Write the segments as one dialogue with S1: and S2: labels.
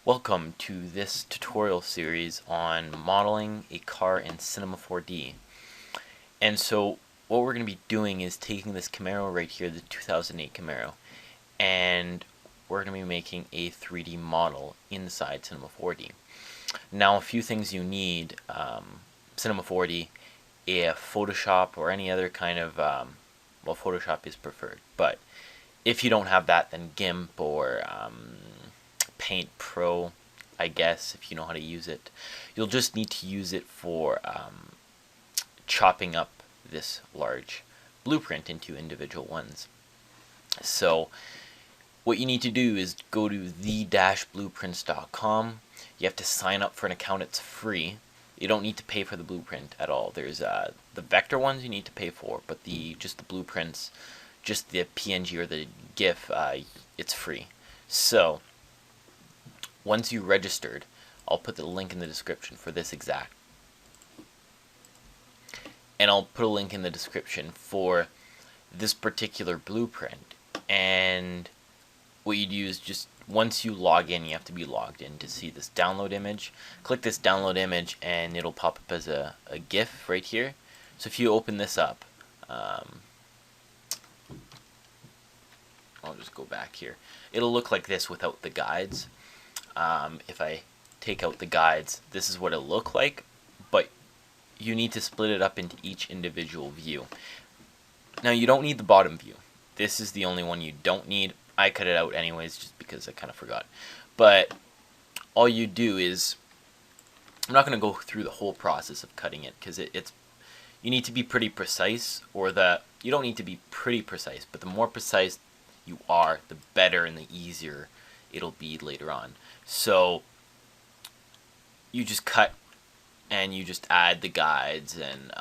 S1: Welcome to this tutorial series on modeling a car in Cinema 4D. And so what we're going to be doing is taking this Camaro right here, the 2008 Camaro, and we're going to be making a 3D model inside Cinema 4D. Now a few things you need, Cinema 4D, if Photoshop or any other kind of, well, Photoshop is preferred, but if you don't have that, then GIMP or Paint Pro, I guess, if you know how to use it. You'll just need to use it for chopping up this large blueprint into individual ones. So what you need to do is go to the-blueprints.com. You have to sign up for an account. It's free. You don't need to pay for the blueprint at all. There's the vector ones you need to pay for, but just the blueprints, just the PNG or the GIF, it's free. So once you registered, I'll put the link in the description for this exact. And I'll put a link in the description for this particular blueprint. And what you do is just once you log in, you have to be logged in to see this download image. Click this download image and it'll pop up as a GIF right here. So if you open this up, I'll just go back here. It'll look like this without the guides. If I take out the guides, this is what it'll look like, but you need to split it up into each individual view. Now you don't need the bottom view. This is the only one you don't need. I cut it out anyways just because I kind of forgot. But all you do is, I'm not going to go through the whole process of cutting it because you need to be pretty precise, or you don't need to be pretty precise, but the more precise you are, the better and the easier it'll be later on. So you just cut and you just add the guides and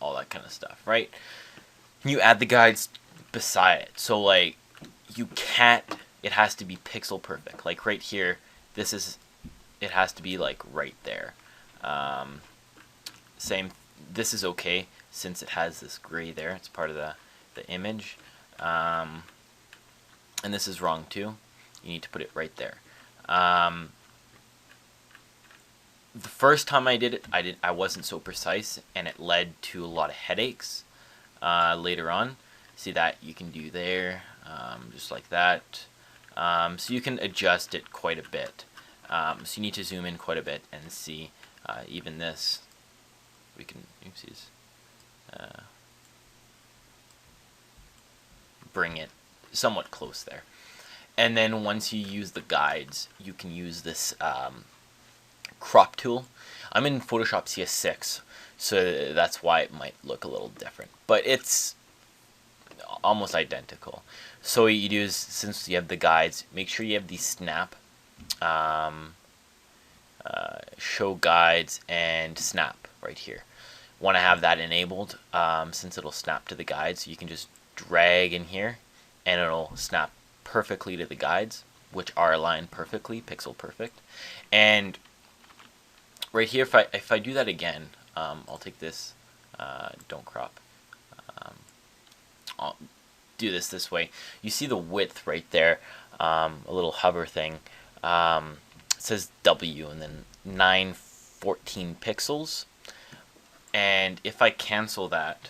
S1: all that kind of stuff, right? You add the guides beside it. So like it has to be pixel perfect. Like right here, it has to be like right there. This is okay since it has this gray there. It's part of the image. And this is wrong too. You need to put it right there. The first time I did it, I wasn't so precise, and it led to a lot of headaches later on. See that you can do there, just like that. So you can adjust it quite a bit. So you need to zoom in quite a bit and see even this. We can bring it somewhat close there. And then once you use the guides, you can use this crop tool. I'm in Photoshop CS6, so that's why it might look a little different. But it's almost identical. So what you do is, since you have the guides, make sure you have the snap, show guides, and snap right here. Want to have that enabled since it'll snap to the guides. So you can just drag in here and it'll snap perfectly to the guides, which are aligned perfectly, pixel perfect. And right here, if I do that again, I'll take this, don't crop, I'll do this way. You see the width right there, a little hover thing. It says W and then 914 pixels. And if I cancel that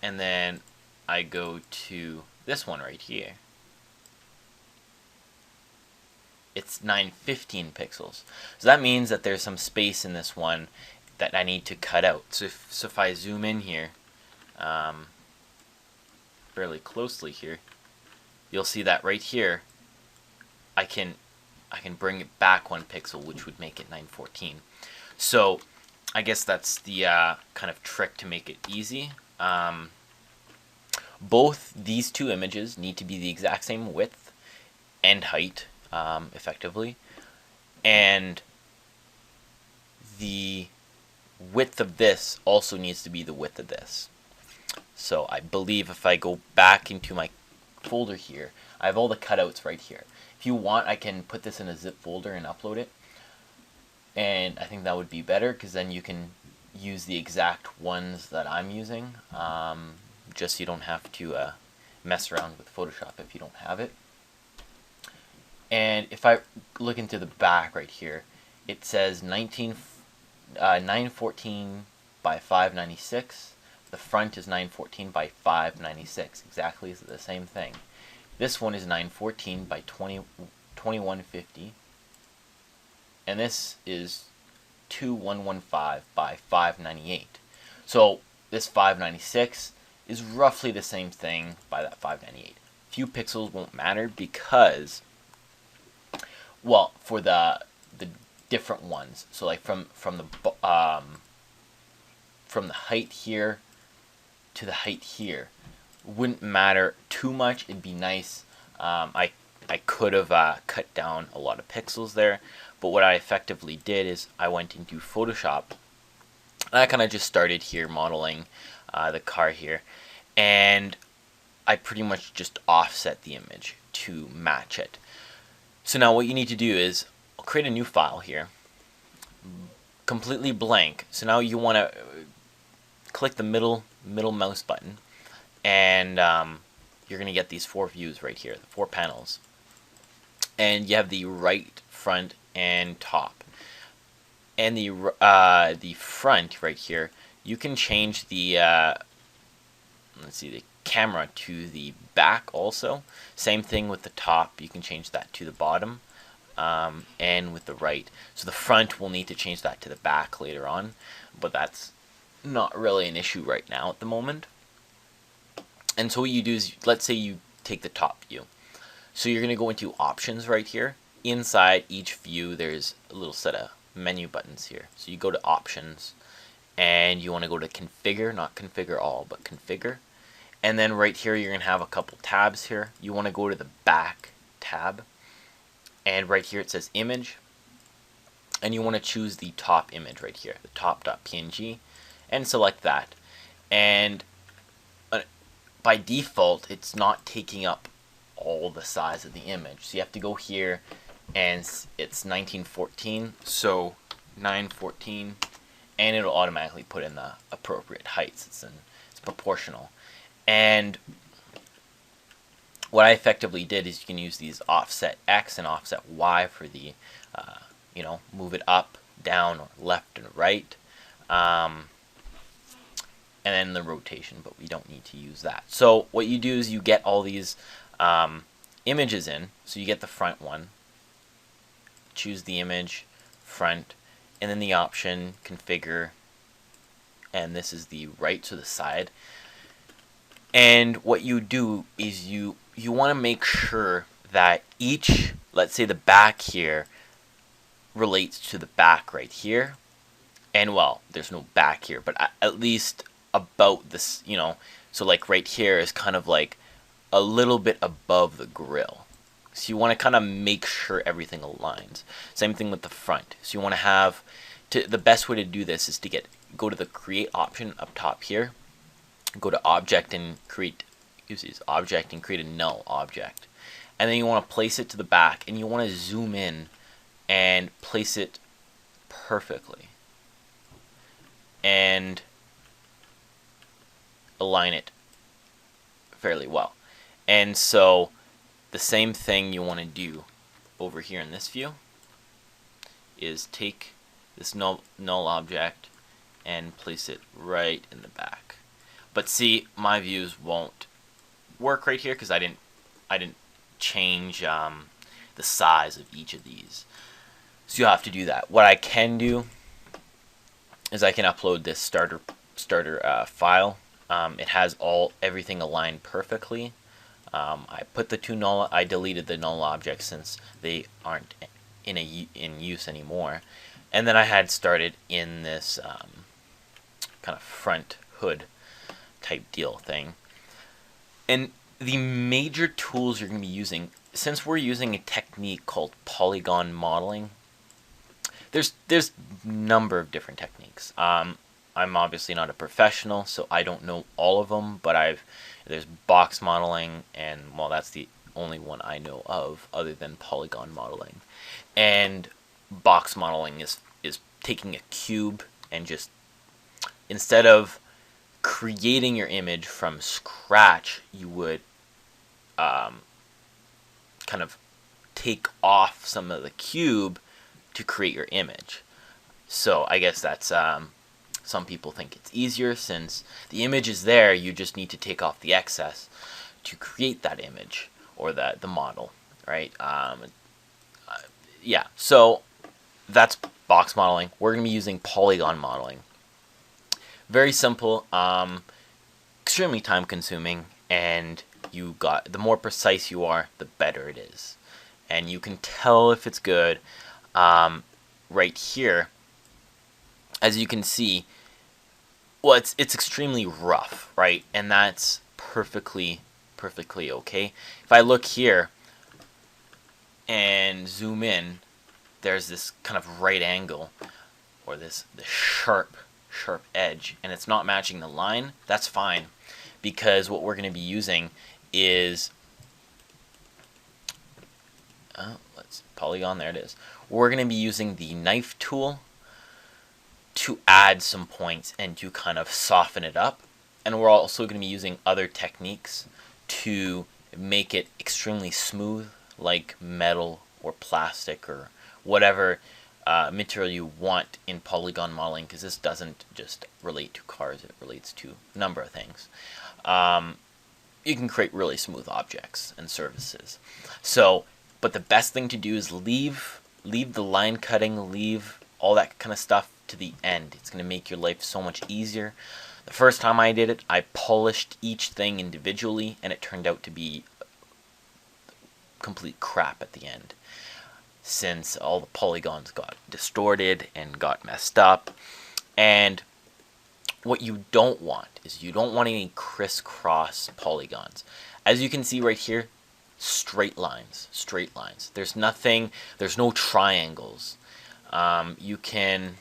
S1: and then I go to this one right here, it's 915 pixels. So that means that there's some space in this one that I need to cut out. So if I zoom in here fairly closely here, you'll see that right here I can bring it back 1 pixel, which would make it 914. So I guess that's the kind of trick to make it easy. Both these two images need to be the exact same width and height, effectively, and the width of this also needs to be the width of this. So I believe if I go back into my folder here, I have all the cutouts right here. If you want, I can put this in a zip folder and upload it, and I think that would be better because then you can use the exact ones that I'm using, just so you don't have to mess around with Photoshop if you don't have it. And if I look into the back right here, it says 914 by 596. The front is 914 by 596, exactly the same thing. This one is 914 by 2150, and this is 2115 by 598. So this 596 is roughly the same thing by that 598. Few pixels won't matter because, well, for the different ones. So like from the height here to the height here wouldn't matter too much. It'd be nice. I could have cut down a lot of pixels there, but what I effectively did is I went into Photoshop and I kind of just started here modeling the car here, and I pretty much just offset the image to match it. So now what you need to do is I'll create a new file here, completely blank. So now you want to click the middle mouse button, and you're going to get these 4 views right here, the 4 panels. And you have the right, front, and top. And the front right here, you can change the the camera to the back also. Same thing with the top, you can change that to the bottom, and with the right. So the front will need to change that to the back later on, but that's not really an issue right now at the moment. And so what you do is, let's say you take the top view. So you're going to go into options right here. Inside each view there's a little set of menu buttons here. So you go to options, and you want to go to configure, not configure all, but configure. And then right here you're going to have a couple tabs here. You want to go to the back tab, and right here it says image, and you want to choose the top image right here, the top.png, and select that. And by default it's not taking up all the size of the image, so you have to go here, and it's 1914, so 914, and it'll automatically put in the appropriate heights. It's proportional. And what I effectively did is you can use these offset X and offset Y for the move it up, down, or left and right, and then the rotation, but we don't need to use that. So what you do is you get all these images in. So you get the front one, choose the image, front, and then the option, configure, and this is the right, so the side. And what you do is you want to make sure that each, let's say the back here relates to the back right here, and well, there's no back here, but at least about this, so like right here is kind of like a little bit above the grill. So you want to kind of make sure everything aligns. Same thing with the front. So you want to have, the best way to do this is to go to the create option up top here, go to object and create, object and create a null object. And then you want to place it to the back, and you want to zoom in and place it perfectly. And align it fairly well. And so the same thing you want to do over here in this view is take this null object and place it right in the back. But see, my views won't work right here because I didn't change the size of each of these. So you have to do that. What I can do is I can upload this starter file. It has everything aligned perfectly. I put the two null. I deleted the null objects since they aren't in use anymore. And then I had started in this kind of front hood type deal thing. And the major tools you're going to be using, since we're using a technique called Polygon modeling, there's a number of different techniques. I'm obviously not a professional, so I don't know all of them, but there's box modeling, and well, that's the only one I know of other than Polygon modeling. And box modeling is taking a cube and just, instead of creating your image from scratch, you would kind of take off some of the cube to create your image. So I guess that's, some people think it's easier since the image is there, you just need to take off the excess to create that image or the model, right? Yeah, so that's box modeling. We're going to be using Polygon modeling. Very simple, extremely time consuming, and the more precise you are, the better it is. And you can tell if it's good right here. As you can see, well, it's extremely rough, right? And that's perfectly okay. If I look here and zoom in, there's this kind of right angle, or this sharp edge, and it's not matching the line. That's fine, because what we're going to be using is Polygon, there it is. We're going to be using the knife tool to add some points and to kind of soften it up. And we're also going to be using other techniques to make it extremely smooth, like metal or plastic or whatever material you want in polygon modeling, because this doesn't just relate to cars, it relates to a number of things. You can create really smooth objects and surfaces. So, but the best thing to do is leave the line cutting, leave all that kind of stuff to the end. It's going to make your life so much easier. The first time I did it, I polished each thing individually, and it turned out to be complete crap at the end, since all the polygons got distorted and got messed up. And what you don't want is you don't want any crisscross polygons. As you can see right here, straight lines. There's no triangles. You can,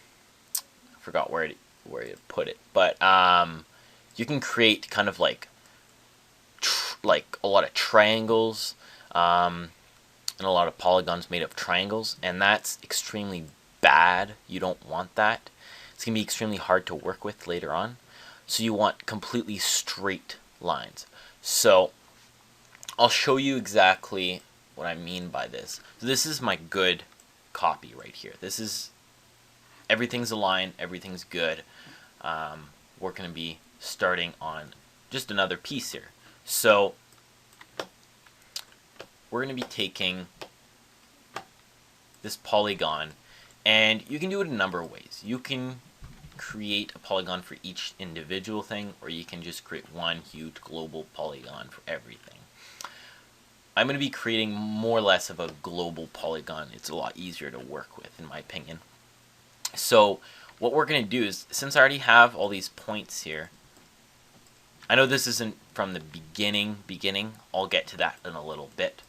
S1: I forgot where you put it, but you can create kind of like a lot of triangles, and a lot of polygons made of triangles, and that's extremely bad. You don't want that. It's going to be extremely hard to work with later on. So you want completely straight lines. So I'll show you exactly what I mean by this. So this is my good copy right here. This is, everything's aligned, everything's good. We're going to be starting on just another piece here. So we're going to be taking this polygon, and you can do it a number of ways. You can create a polygon for each individual thing, or you can just create one huge global polygon for everything. I'm going to be creating more or less of a global polygon. It's a lot easier to work with, in my opinion. So what we're going to do is, since I already have all these points here, I know this isn't from the beginning, I'll get to that in a little bit,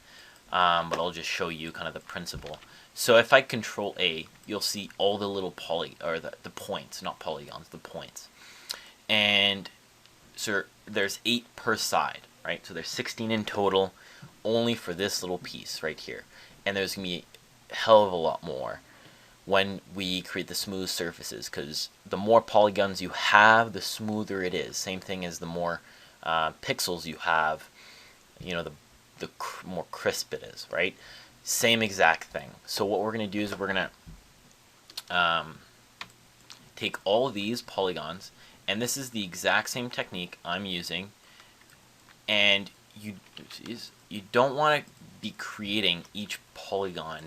S1: but I'll just show you kind of the principle. So if I control A, you'll see all the little the points, not polygons, the points. And so there's 8 per side, right? So there's 16 in total, only for this little piece right here. And there's going to be a hell of a lot more when we create the smooth surfaces, because the more polygons you have, the smoother it is. Same thing as the more pixels you have, you know, the more crisp it is, right? Same exact thing. So what we're going to do is we're going to take all of these polygons, and this is the exact same technique I'm using, and you don't want to be creating each polygon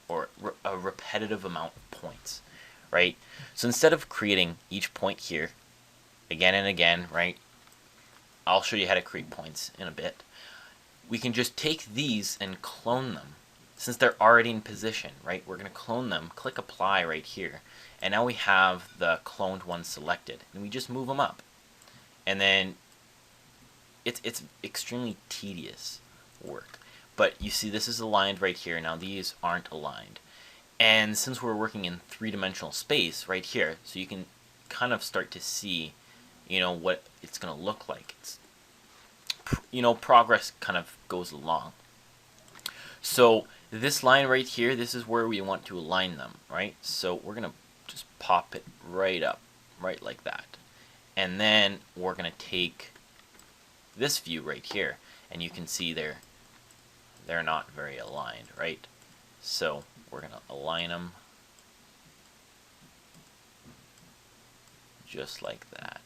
S1: or a repetitive amount of points, right? So instead of creating each point here again and again, right? I'll show you how to create points in a bit. We can just take these and clone them. Since they're already in position, right? We're going to clone them, click apply right here, and now we have the cloned ones selected, and we just move them up. And then it's extremely tedious work. But you see this is aligned right here. Now these aren't aligned. And since we're working in 3-dimensional space right here, so you can kind of start to see, you know, what it's going to look like. It's, you know, progress kind of goes along. So this line right here, this is where we want to align them, right? So we're going to just pop it right up, right like that. And then we're going to take this view right here, and you can see there, they're not very aligned, right? So we're going to align them just like that.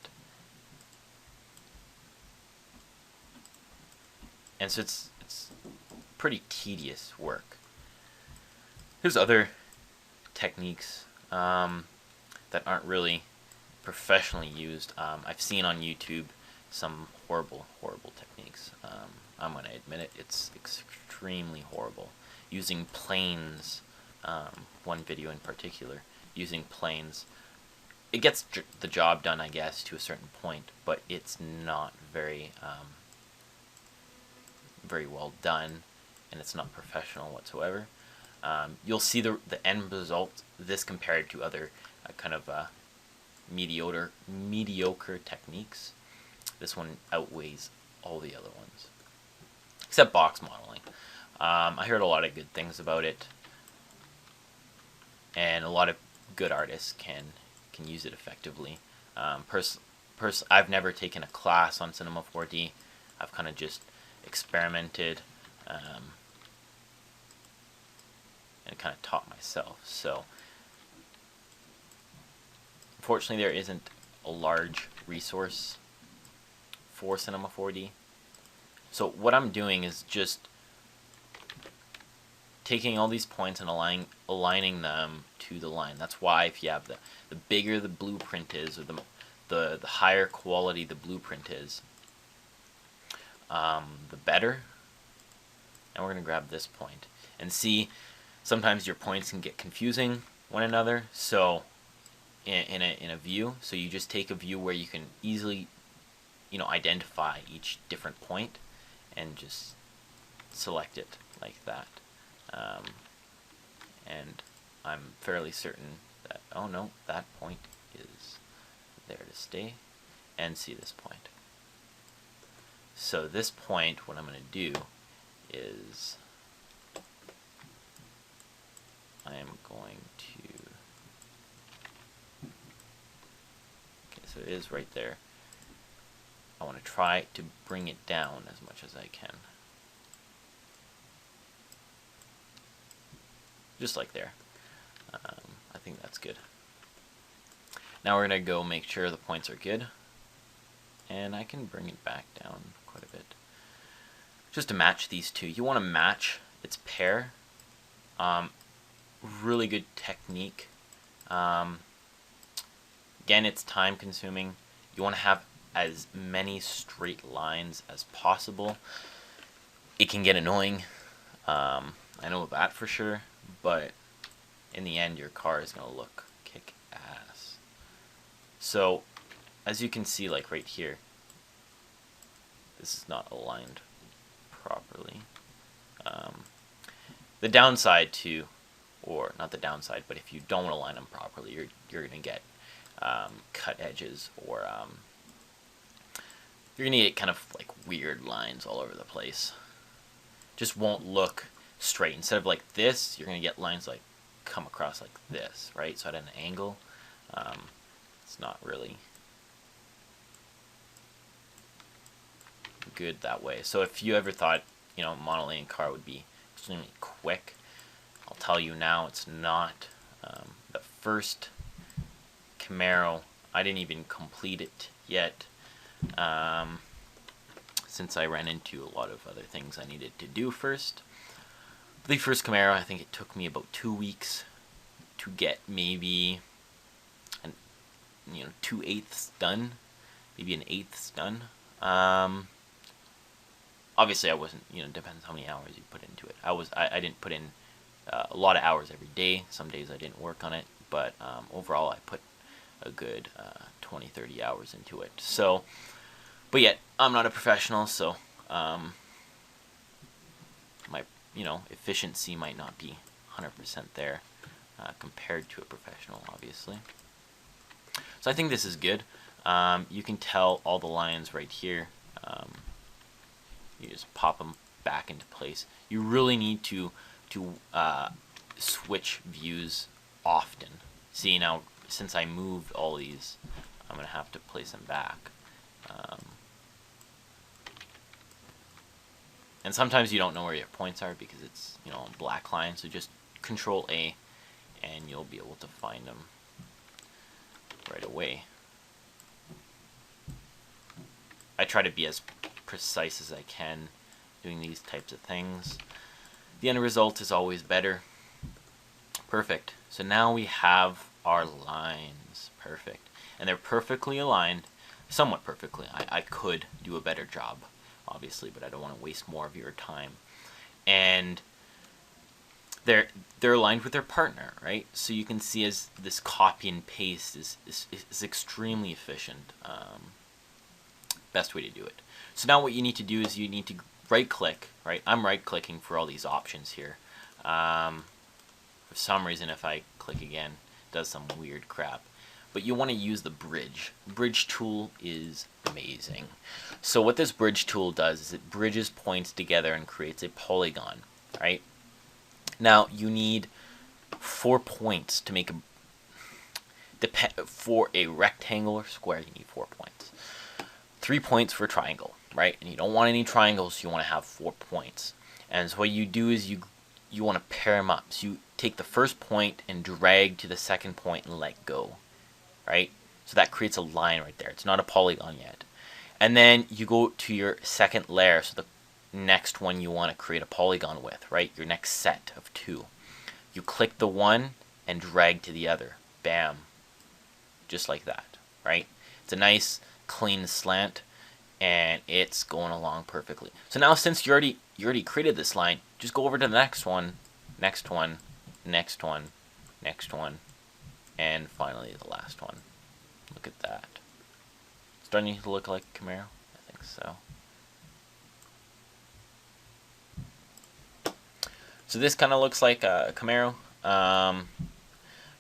S1: And so it's pretty tedious work. There's other techniques that aren't really professionally used. I've seen on YouTube some horrible techniques. I'm going to admit it, it's extremely horrible. Using planes, one video in particular, using planes, it gets the job done, I guess, to a certain point, but it's not very very well done, and it's not professional whatsoever. You'll see the end result, this compared to other kind of mediocre techniques. This one outweighs all the other ones, except box modeling. I heard a lot of good things about it, and a lot of good artists can use it effectively. I've never taken a class on Cinema 4D. I've kind of just experimented and kind of taught myself. So unfortunately there isn't a large resource for Cinema 4D. So what I'm doing is just taking all these points and aligning them to the line. That's why if you have the bigger the blueprint is, or the higher quality the blueprint is, the better. And we're going to grab this point and see, sometimes your points can get confusing one another. So in a view, so you just take a view where you can easily, identify each different point and just select it like that. And I'm fairly certain that, oh no, that point is there to stay, and see this point. So this point, what I'm going to do is I am going to, okay, so it is right there. I want to try to bring it down as much as I can. Just like there. I think that's good. Now we're going to go make sure the points are good. And I can bring it back down quite a bit. Just to match these two. You want to match its pair. Really good technique. Again, it's time consuming. You want to have as many straight lines as possible. It can get annoying. I know that for sure. But in the end, your car is going to look kick-ass. So, as you can see, like right here, this is not aligned properly. The downside to, or not the downside, but if you don't align them properly, you're going to get cut edges, or you're going to get kind of like weird lines all over the place. Just won't look straight. Instead of like this, you're going to get lines like come across like this, right? So at an angle, it's not really good that way. So if you ever thought, modeling a car would be extremely quick, I'll tell you now, it's not. The first Camaro, I didn't even complete it yet, since I ran into a lot of other things I needed to do first. The first Camaro, I think it took me about 2 weeks to get maybe 2/8 done, maybe an 1/8 done. Obviously, I wasn't. Depends how many hours you put into it. I didn't put in a lot of hours every day. Some days I didn't work on it, but overall, I put a good 20-30 hours into it. So, but yet I'm not a professional, so my efficiency might not be 100% there compared to a professional, obviously. So I think this is good. You can tell all the lines right here. You just pop them back into place. You really need to switch views often. See, now since I moved all these, I'm gonna have to place them back. And sometimes you don't know where your points are because it's, you know, a black line. So just Control A and you'll be able to find them right away. I try to be as precise as I can doing these types of things. The end result is always better. Perfect. So now we have our lines. Perfect. And they're perfectly aligned, somewhat perfectly. I could do a better job, obviously, but I don't want to waste more of your time. And they're aligned with their partner, right? So you can see as this copy and paste is extremely efficient. Best way to do it. So now what you need to do is you need to right click, right? I'm right clicking for all these options here. For some reason, if I click again, it does some weird crap. But you want to use the bridge. Bridge tool is amazing. So what this bridge tool does is it bridges points together and creates a polygon, right? Now you need 4 points to make for a rectangle or square. You need 4 points. 3 points for a triangle, right? And you don't want any triangles. You want to have 4 points. And so what you do is you want to pair them up. So you take the first point and drag to the second point and let go, right? So that creates a line right there. It's not a polygon yet. And then you go to your second layer, so the next one you want to create a polygon with, right? Your next set of 2. You click the one and drag to the other. Bam. Just like that, right? It's a nice clean slant and it's going along perfectly. So now since you already created this line, just go over to the next one, next one, next one, next one, and finally the last one. Look at that. Starting to look like Camaro? I think so. So this kind of looks like a Camaro.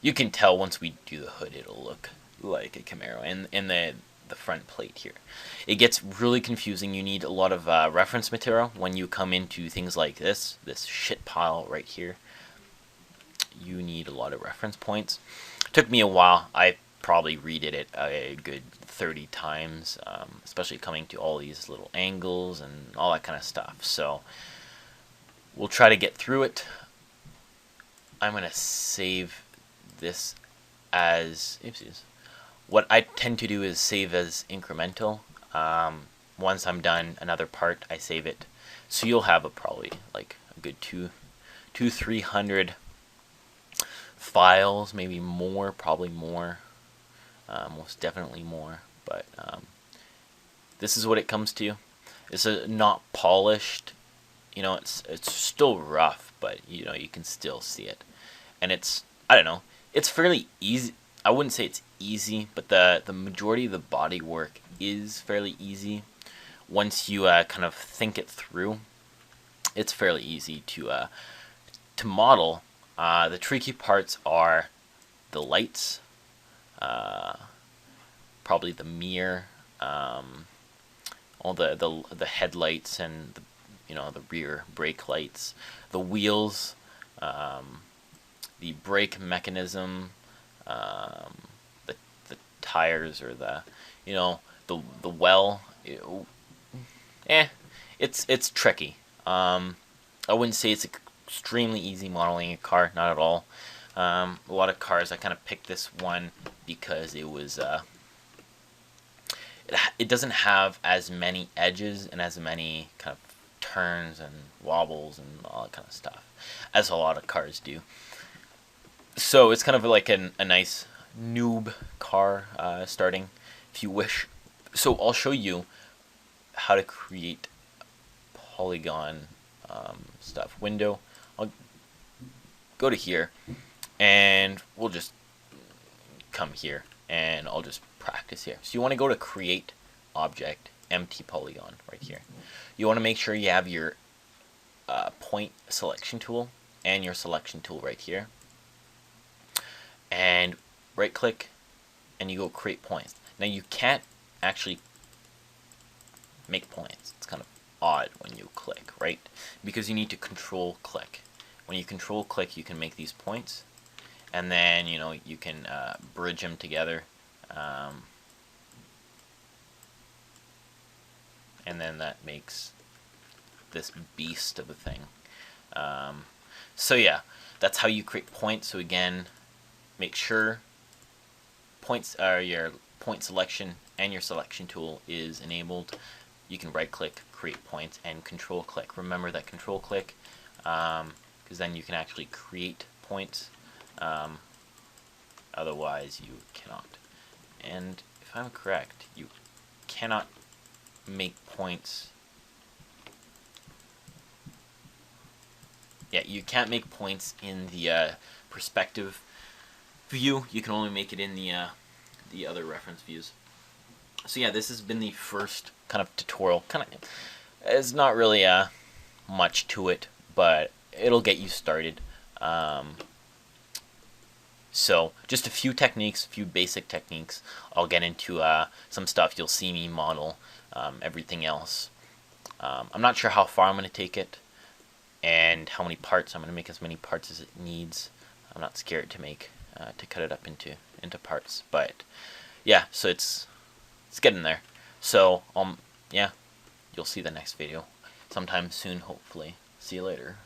S1: You can tell once we do the hood, it'll look like a Camaro. And the front plate here. It gets really confusing. You need a lot of reference material when you come into things like this shit pile right here. You need a lot of reference points. It took me a while. I probably redid it a good 30 times, especially coming to all these little angles and all that kind of stuff. So we'll try to get through it. I'm going to save this as, oopsies. What I tend to do is save as incremental. Once I'm done another part, I save it. So you'll have probably like a good 300 files, maybe more, probably more, most definitely more. But this is what it comes to. It's not polished. You know, it's still rough, but you know you can still see it, and it's, I don't know, it's fairly easy. I wouldn't say it's easy, but the majority of the body work is fairly easy. Once you kind of think it through, it's fairly easy to model. The tricky parts are the lights, probably the mirror, all the headlights and the rear brake lights, the wheels, the brake mechanism. The tires or the well, it's tricky. I wouldn't say it's extremely easy modeling a car, not at all. A lot of cars, I kind of picked this one because it was it doesn't have as many edges and as many kind of turns and wobbles and all that kind of stuff as a lot of cars do. So it's kind of like a nice noob car starting, if you wish. So I'll show you how to create polygon stuff. Window. I'll go to here, and we'll just come here, and I'll just practice here. So you want to go to Create Object, Empty Polygon right here. You want to make sure you have your point selection tool and your selection tool right here. And right click and you go create points. Now you can't actually make points. It's kind of odd when you click, right? Because you need to control click. When you control click, you can make these points, and then you can bridge them together, and then that makes this beast of a thing. So yeah, that's how you create points. So again, make sure points are your point selection and your selection tool is enabled. You can right click, create points, and control click. Remember that control click, because then you can actually create points. Otherwise you cannot. And if I'm correct, you cannot make points. Yeah, you can't make points in the perspective view. You can only make it in the other reference views. So yeah, this has been the first kind of tutorial. It's not really much to it, but it'll get you started. So just a few techniques, a few basic techniques. I'll get into some stuff you'll see me model, everything else. I'm not sure how far I'm going to take it and how many parts. I'm going to make as many parts as it needs. I'm not scared to make to cut it up into parts, but yeah, so it's getting there. So yeah, you'll see the next video sometime soon, hopefully. See you later.